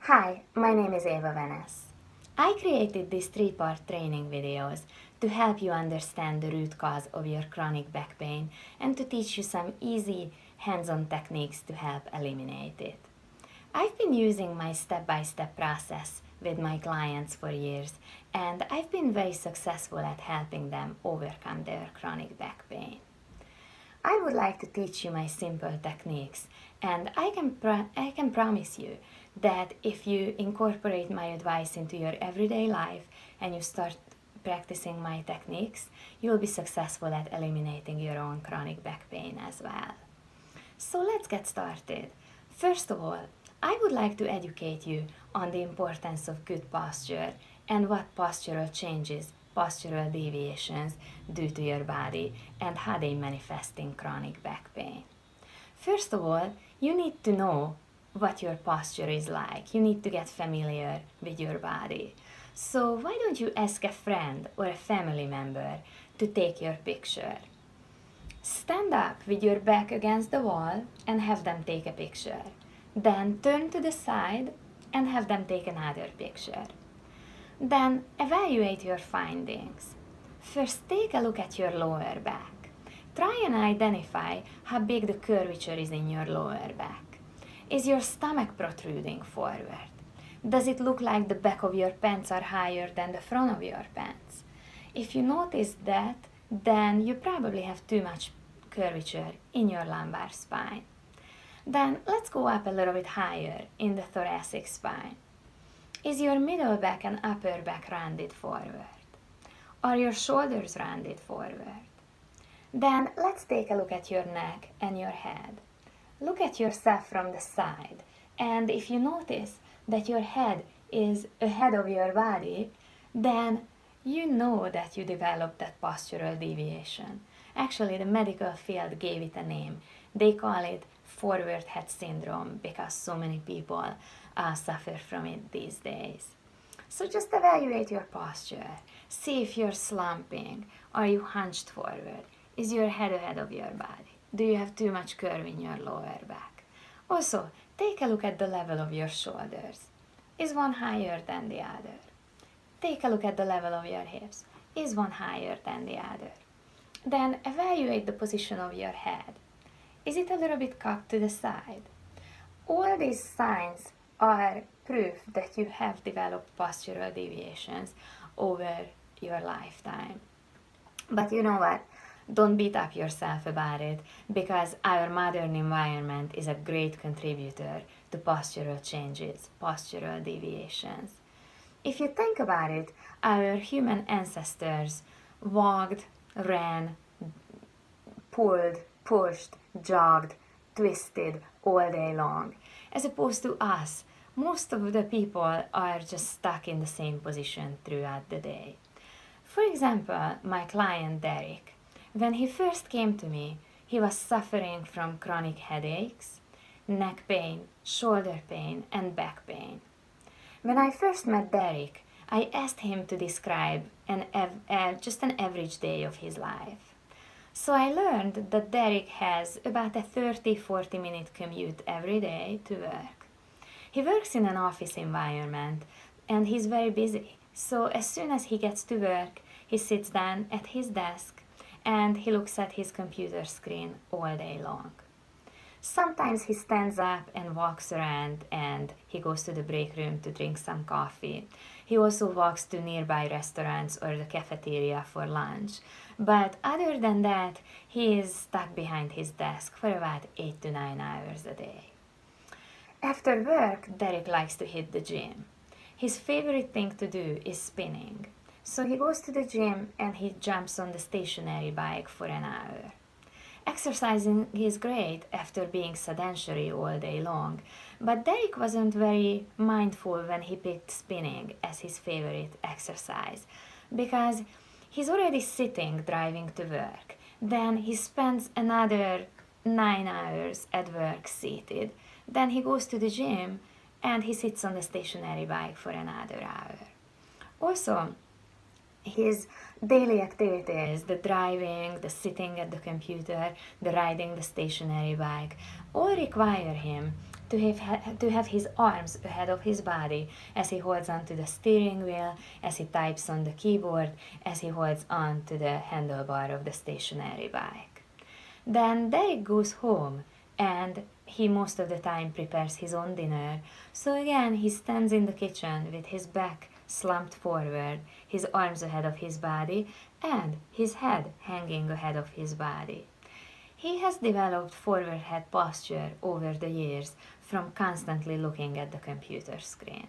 Hi, my name is Eva Venes. I created these three-part training videos to help you understand the root cause of your chronic back pain and to teach you some easy hands-on techniques to help eliminate it. I've been using my step-by-step process with my clients for years, and I've been very successful at helping them overcome their chronic back pain. I would like to teach you my simple techniques, and I can promise you that if you incorporate my advice into your everyday life and you start practicing my techniques, you'll be successful at eliminating your own chronic back pain as well. So let's get started. First of all, I would like to educate you on the importance of good posture and what postural changes, postural deviations do to your body and how they manifest in chronic back pain. First of all, you need to know what your posture is like. You need to get familiar with your body. So why don't you ask a friend or a family member to take your picture? Stand up with your back against the wall and have them take a picture. Then turn to the side and have them take another picture. Then evaluate your findings. First, take a look at your lower back. Try and identify how big the curvature is in your lower back. Is your stomach protruding forward? Does it look like the back of your pants are higher than the front of your pants? If you notice that, then you probably have too much curvature in your lumbar spine. Then let's go up a little bit higher in the thoracic spine. Is your middle back and upper back rounded forward? Are your shoulders rounded forward? Then let's take a look at your neck and your head. Look at yourself from the side, and if you notice that your head is ahead of your body, then you know that you developed that postural deviation. Actually, the medical field gave it a name. They call it forward head syndrome because so many people suffer from it these days. So just evaluate your posture. See if you're slumping. Are you hunched forward? Is your head ahead of your body? Do you have too much curve in your lower back? Also, take a look at the level of your shoulders. Is one higher than the other? Take a look at the level of your hips. Is one higher than the other? Then evaluate the position of your head. Is it a little bit cocked to the side? All these signs are proof that you have developed postural deviations over your lifetime. But you know what? Don't beat up yourself about it, because our modern environment is a great contributor to postural changes, postural deviations. If you think about it, our human ancestors walked, ran, pulled, pushed, jogged, twisted all day long. As opposed to us, most of the people are just stuck in the same position throughout the day. For example, my client Derek, when he first came to me, he was suffering from chronic headaches, neck pain, shoulder pain, and back pain. When I first met Derek, I asked him to describe just an average day of his life. So I learned that Derek has about a 30-40 minute commute every day to work. He works in an office environment and he's very busy. So as soon as he gets to work, he sits down at his desk and he looks at his computer screen all day long. Sometimes he stands up and walks around and he goes to the break room to drink some coffee. He also walks to nearby restaurants or the cafeteria for lunch. But other than that, he is stuck behind his desk for about 8 to 9 hours a day. After work, Derek likes to hit the gym. His favorite thing to do is spinning. So he goes to the gym and he jumps on the stationary bike for an hour. Exercising is great after being sedentary all day long, but Derek wasn't very mindful when he picked spinning as his favorite exercise, because he's already sitting driving to work. Then he spends another 9 hours at work seated. Then he goes to the gym and he sits on the stationary bike for another hour. Also, his daily activities, the driving, the sitting at the computer, the riding the stationary bike, all require him to have his arms ahead of his body as he holds onto the steering wheel, as he types on the keyboard, as he holds on to the handlebar of the stationary bike. Then Derek goes home and he most of the time prepares his own dinner. So again, he stands in the kitchen with his back slumped forward, his arms ahead of his body, and his head hanging ahead of his body. He has developed forward head posture over the years from constantly looking at the computer screen.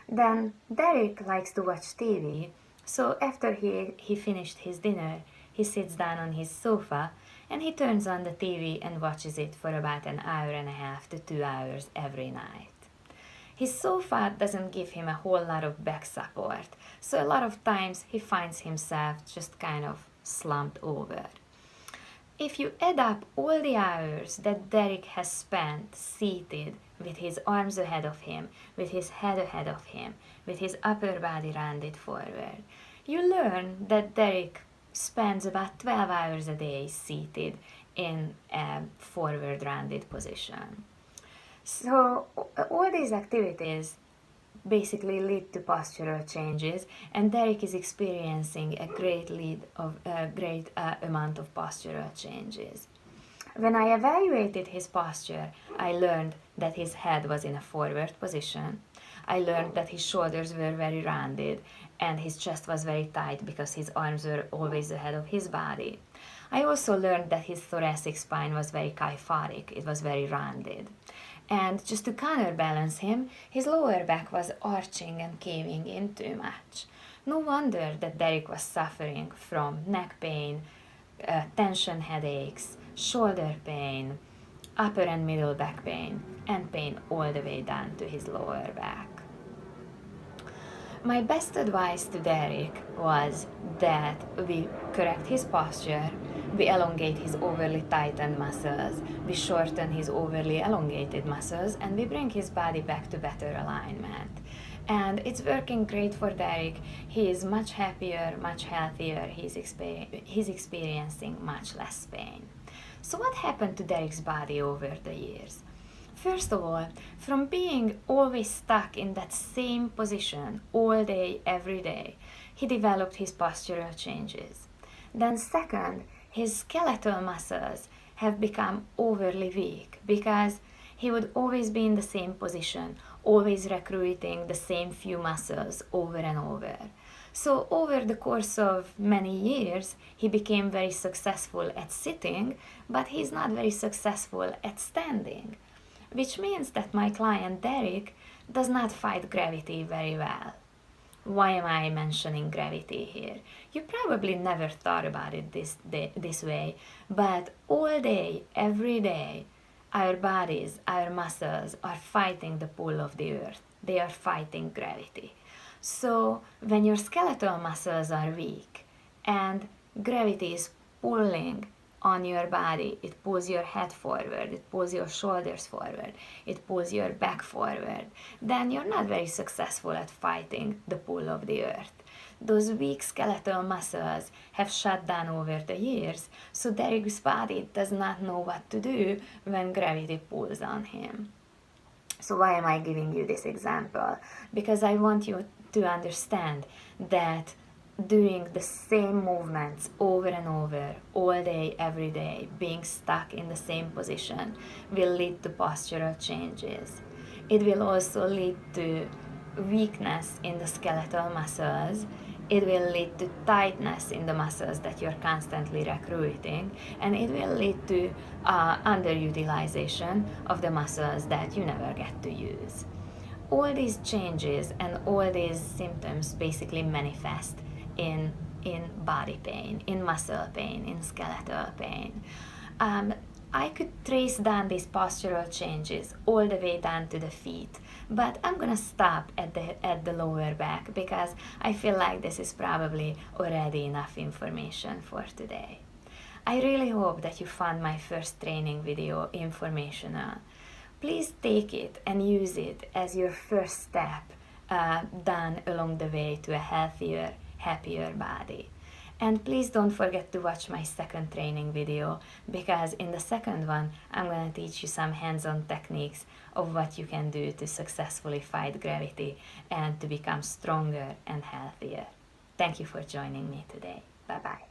Then Derek likes to watch TV, so after he finished his dinner, he sits down on his sofa and he turns on the TV and watches it for about an hour and a half to 2 hours every night. His sofa doesn't give him a whole lot of back support, so a lot of times he finds himself just kind of slumped over. If you add up all the hours that Derek has spent seated with his arms ahead of him, with his head ahead of him, with his upper body rounded forward, you learn that Derek spends about 12 hours a day seated in a forward rounded position. So all these activities basically lead to postural changes, and Derek is experiencing a great amount of postural changes. When I evaluated his posture, I learned that his head was in a forward position. I learned that his shoulders were very rounded and his chest was very tight because his arms were always ahead of his body. I also learned that his thoracic spine was very kyphotic, it was very rounded. And just to counterbalance him, his lower back was arching and caving in too much. No wonder that Derek was suffering from neck pain, tension headaches, shoulder pain, upper and middle back pain, and pain all the way down to his lower back. My best advice to Derek was that we correct his posture, we elongate his overly tightened muscles, we shorten his overly elongated muscles, and we bring his body back to better alignment. And it's working great for Derek. He is much happier, much healthier, he's experiencing much less pain. So what happened to Derek's body over the years? First of all, from being always stuck in that same position all day, every day, he developed his postural changes. Then second, his skeletal muscles have become overly weak because he would always be in the same position, always recruiting the same few muscles over and over. So over the course of many years, he became very successful at sitting, but he's not very successful at standing. Which means that my client Derek does not fight gravity very well. Why am I mentioning gravity here? You probably never thought about it this way, but all day, every day, our bodies, our muscles are fighting the pull of the earth. They are fighting gravity. So when your skeletal muscles are weak and gravity is pulling on your body, it pulls your head forward, it pulls your shoulders forward, it pulls your back forward, then you're not very successful at fighting the pull of the earth. Those weak skeletal muscles have shut down over the years, so Derek's body does not know what to do when gravity pulls on him. So why am I giving you this example? Because I want you to understand that doing the same movements over and over, all day, every day, being stuck in the same position will lead to postural changes. It will also lead to weakness in the skeletal muscles. It will lead to tightness in the muscles that you're constantly recruiting, and it will lead to underutilization of the muscles that you never get to use. All these changes and all these symptoms basically manifest in body pain, in muscle pain, in skeletal pain. I could trace down these postural changes all the way down to the feet, but I'm gonna stop at the lower back because I feel like this is probably already enough information for today. I really hope that you found my first training video informational. Please take it and use it as your first step done along the way to a healthier, happier body. And please don't forget to watch my second training video, because in the second one I'm gonna teach you some hands-on techniques of what you can do to successfully fight gravity and to become stronger and healthier. Thank you for joining me today. Bye bye.